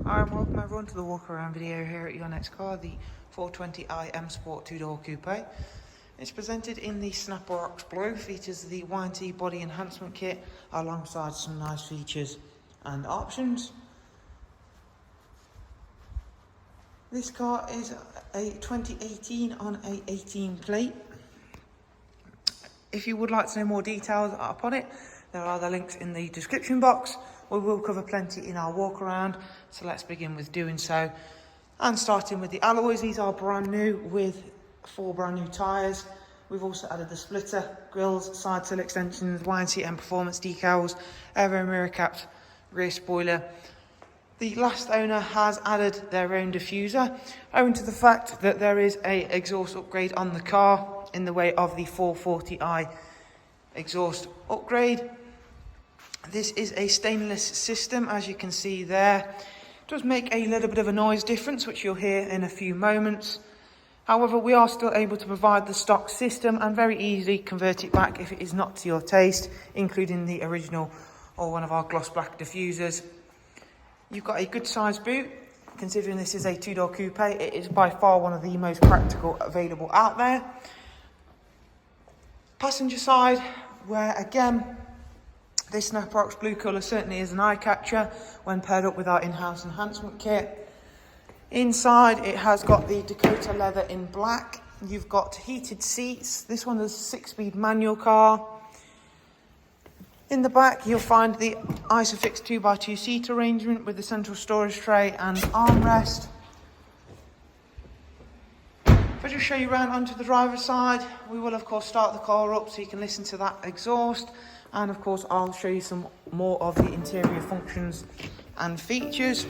Hi and welcome everyone to the walk around video here at your next car, the 420i M Sport 2-door coupe. It's presented in the Snapper Rocks Blue, features the Y&T body enhancement kit alongside some nice features and options. This car is a 2018 on a 18 plate. If you would like to know more details upon it, there are the links in the description box. We will cover plenty in our walk around, so let's begin with doing so. And starting with the alloys, these are brand new with 4 brand new tyres. We've also added the splitter, grills, side sill extensions, Y&T and performance decals, aero mirror caps, rear spoiler. The last owner has added their own diffuser, owing to the fact that there is an exhaust upgrade on the car in the way of the 440i exhaust upgrade. This is a stainless system, as you can see there. It does make a little bit of a noise difference, which you'll hear in a few moments. However, we are still able to provide the stock system and very easily convert it back if it is not to your taste, including the original or one of our gloss black diffusers. You've got a good sized boot. Considering this is a 2-door coupe, it is by far one of the most practical available out there. Passenger side, where again, this Snapper Rocks blue colour certainly is an eye catcher when paired up with our in-house enhancement kit. Inside, it has got the Dakota leather in black. You've got heated seats. This one is a 6-speed manual car. In the back, you'll find the Isofix 2x2 seat arrangement with the central storage tray and armrest. If I just show you around onto the driver's side, we will of course start the car up so you can listen to that exhaust. And of course, I'll show you some more of the interior functions and features.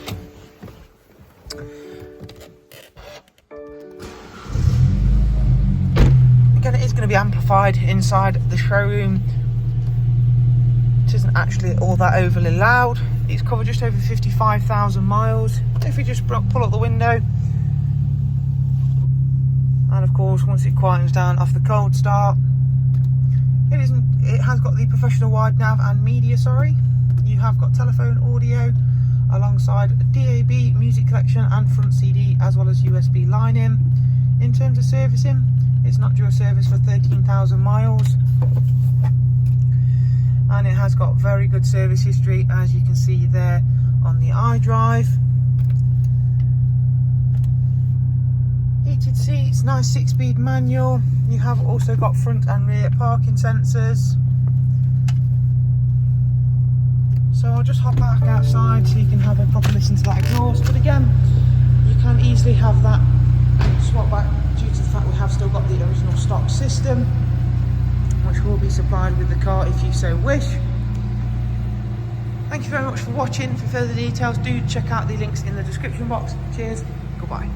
Again, it is going to be amplified inside the showroom. It isn't actually all that overly loud. It's covered just over 55,000 miles. If we just pull up the window, and of course, once it quietens down off the cold start, it has got the professional wide nav and media, You have got telephone audio alongside DAB, music collection and front CD, as well as USB line in. In terms of servicing, it's not due a service for 13,000 miles. And it has got very good service history, as you can see there on the iDrive. Heated seats, nice 6-speed manual. You have also got front and rear parking sensors. So I'll just hop back outside so you can have a proper listen to that exhaust. But again, you can easily have that swap back due to the fact we have still got the original stock system, which will be supplied with the car if you so wish. Thank you very much for watching. For further details, do check out the links in the description box. Cheers, goodbye.